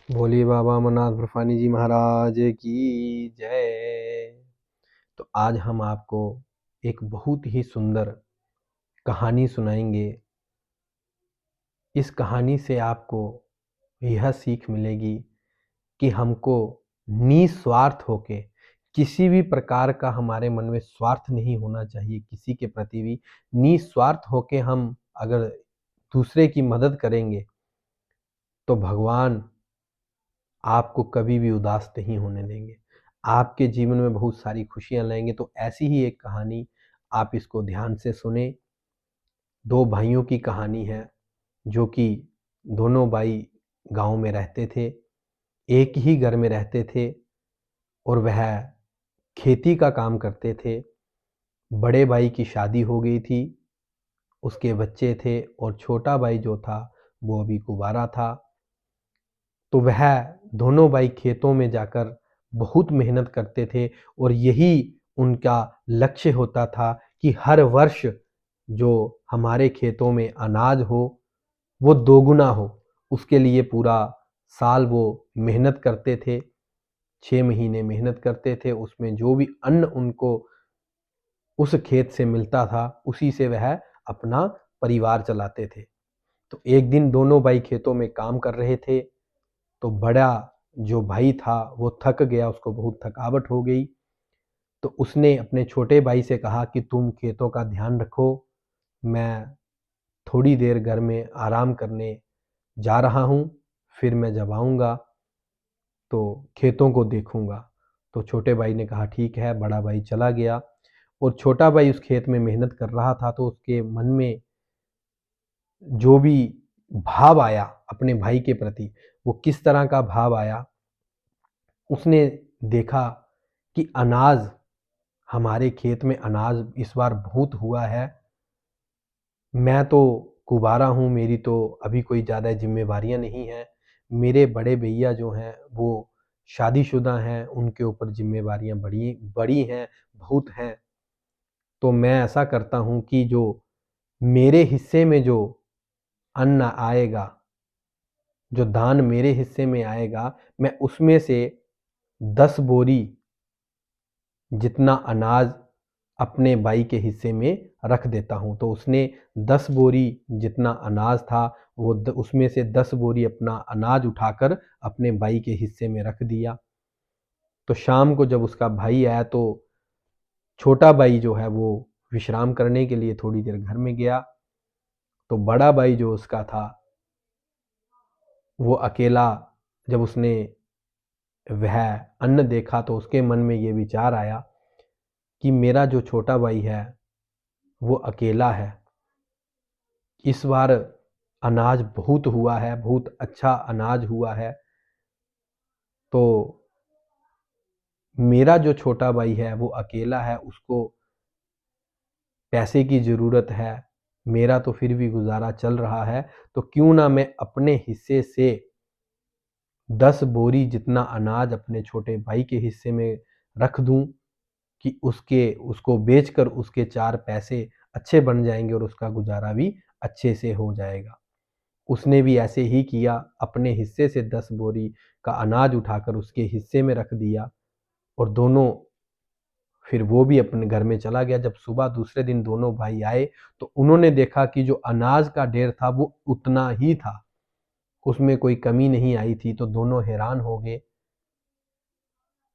भोले बाबा अमरनाथ बर्फानी जी महाराज की जय। तो आज हम आपको एक बहुत ही सुंदर कहानी सुनाएंगे। इस कहानी से आपको यह सीख मिलेगी कि हमको निस्वार्थ होके किसी भी प्रकार का हमारे मन में स्वार्थ नहीं होना चाहिए। किसी के प्रति भी निस्वार्थ होके हम अगर दूसरे की मदद करेंगे तो भगवान आपको कभी भी उदास नहीं होने देंगे, आपके जीवन में बहुत सारी खुशियां लाएंगे। तो ऐसी ही एक कहानी आप इसको ध्यान से सुने। दो भाइयों की कहानी है जो कि दोनों भाई गांव में रहते थे, एक ही घर में रहते थे और वह खेती का काम करते थे। बड़े भाई की शादी हो गई थी, उसके बच्चे थे और छोटा भाई जो था वो अभी कुंवारा था। तो वह दोनों भाई खेतों में जाकर बहुत मेहनत करते थे और यही उनका लक्ष्य होता था कि हर वर्ष जो हमारे खेतों में अनाज हो वो दोगुना हो। उसके लिए पूरा साल वो मेहनत करते थे, 6 महीने मेहनत करते थे। उसमें जो भी अन्न उनको उस खेत से मिलता था उसी से वह अपना परिवार चलाते थे। तो एक दिन दोनों भाई खेतों में काम कर रहे थे तो बड़ा जो भाई था वो थक गया, उसको बहुत थकावट हो गई। तो उसने अपने छोटे भाई से कहा कि तुम खेतों का ध्यान रखो, मैं थोड़ी देर घर में आराम करने जा रहा हूँ, फिर मैं जब आऊँगा तो खेतों को देखूँगा। तो छोटे भाई ने कहा ठीक है। बड़ा भाई चला गया और छोटा भाई उस खेत में मेहनत कर रहा था। तो उसके मन में जो भी भाव आया अपने भाई के प्रति, वो किस तरह का भाव आया, उसने देखा कि अनाज, हमारे खेत में अनाज इस बार बहुत हुआ है। मैं तो कुंवारा हूँ, मेरी तो अभी कोई ज़्यादा जिम्मेवारियाँ नहीं हैं। मेरे बड़े भैया जो हैं वो शादीशुदा हैं, उनके ऊपर जिम्मेवारियाँ बड़ी बड़ी हैं, बहुत हैं। तो मैं ऐसा करता हूँ कि जो मेरे हिस्से में जो अन्न आएगा, जो दान मेरे हिस्से में आएगा, मैं उसमें से 10 बोरी जितना अनाज अपने भाई के हिस्से में रख देता हूँ। तो उसने 10 बोरी जितना अनाज था वो उसमें से 10 बोरी अपना अनाज उठाकर अपने भाई के हिस्से में रख दिया। तो शाम को जब उसका भाई आया तो छोटा भाई जो है वो विश्राम करने के लिए थोड़ी देर घर में गया। तो बड़ा भाई जो उसका था वो अकेला, जब उसने वह अन्न देखा तो उसके मन में ये विचार आया कि मेरा जो छोटा भाई है वो अकेला है, इस बार अनाज बहुत हुआ है, बहुत अच्छा अनाज हुआ है। तो मेरा जो छोटा भाई है वो अकेला है, उसको पैसे की ज़रूरत है, मेरा तो फिर भी गुजारा चल रहा है। तो क्यों ना मैं अपने हिस्से से 10 बोरी जितना अनाज अपने छोटे भाई के हिस्से में रख दूं कि उसको बेचकर उसके 4 पैसे अच्छे बन जाएंगे और उसका गुजारा भी अच्छे से हो जाएगा। उसने भी ऐसे ही किया, अपने हिस्से से 10 बोरी का अनाज उठाकर उसके हिस्से में रख दिया और दोनों, फिर वो भी अपने घर में चला गया। जब सुबह दूसरे दिन दोनों भाई आए तो उन्होंने देखा कि जो अनाज का ढेर था वो उतना ही था, उसमें कोई कमी नहीं आई थी। तो दोनों हैरान हो गए।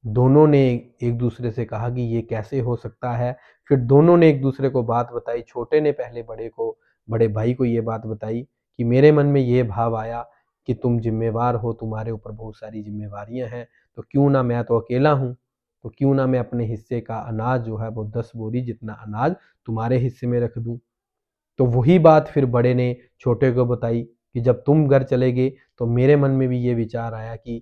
दोनों ने एक दूसरे से कहा कि ये कैसे हो सकता है। फिर दोनों ने एक दूसरे को बात बताई। छोटे ने पहले बड़े भाई को ये बात बताई कि मेरे मन में ये भाव आया कि तुम जिम्मेवार हो, तुम्हारे ऊपर बहुत सारी जिम्मेवारियां हैं, तो क्यों ना, मैं तो अकेला हूँ, तो क्यों ना मैं अपने हिस्से का अनाज जो है वो 10 बोरी जितना अनाज तुम्हारे हिस्से में रख दूं। तो वही बात फिर बड़े ने छोटे को बताई कि जब तुम घर चले गए तो मेरे मन में भी ये विचार आया कि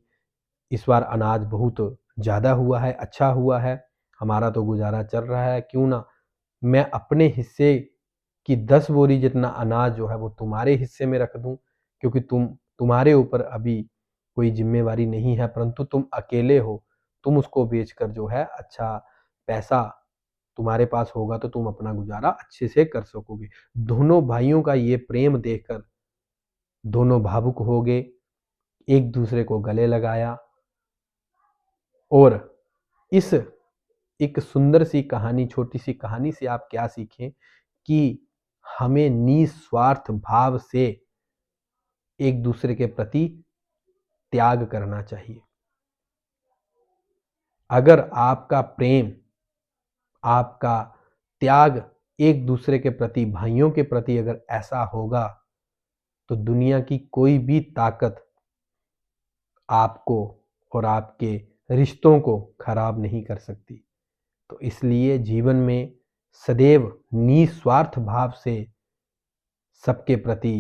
इस बार अनाज बहुत ज़्यादा हुआ है, अच्छा हुआ है, हमारा तो गुजारा चल रहा है, क्यों ना मैं अपने हिस्से की 10 बोरी जितना अनाज जो है वो तुम्हारे हिस्से में रख दूं, क्योंकि तुम्हारे ऊपर अभी कोई जिम्मेवारी नहीं है, परंतु तुम अकेले हो, तुम उसको बेचकर जो है अच्छा पैसा तुम्हारे पास होगा तो तुम अपना गुजारा अच्छे से कर सकोगे। दोनों भाइयों का ये प्रेम देखकर दोनों भावुक हो गए। एक दूसरे को गले लगाया और इस एक सुंदर सी कहानी, छोटी सी कहानी से आप क्या सीखें कि हमें निस्वार्थ भाव से एक दूसरे के प्रति त्याग करना चाहिए। अगर आपका प्रेम, आपका त्याग एक दूसरे के प्रति, भाइयों के प्रति अगर ऐसा होगा तो दुनिया की कोई भी ताकत आपको और आपके रिश्तों को खराब नहीं कर सकती। तो इसलिए जीवन में सदैव निस्वार्थ भाव से सबके प्रति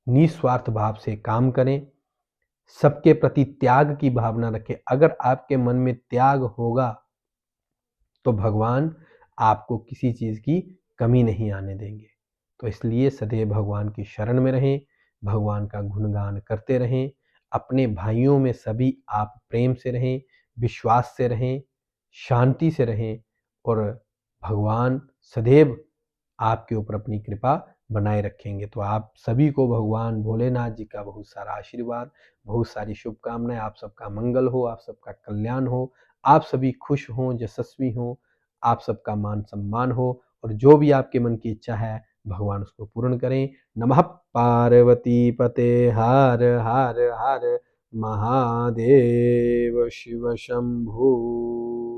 निस्वार्थ भाव से काम करें, सबके प्रति त्याग की भावना रखें। अगर आपके मन में त्याग होगा तो भगवान आपको किसी चीज़ की कमी नहीं आने देंगे। तो इसलिए सदैव भगवान की शरण में रहें, भगवान का गुणगान करते रहें, अपने भाइयों में सभी आप प्रेम से रहें, विश्वास से रहें, शांति से रहें और भगवान सदैव आपके ऊपर अपनी कृपा बनाए रखेंगे। तो आप सभी को भगवान भोलेनाथ जी का बहुत सारा आशीर्वाद, बहुत सारी शुभकामनाएं। आप सबका मंगल हो, आप सबका कल्याण हो, आप सभी खुश हों, यशस्वी हों, आप सबका मान सम्मान हो और जो भी आपके मन की इच्छा है भगवान उसको पूर्ण करें। नमः पार्वती पते हर हर हर महादेव शिव शंभू।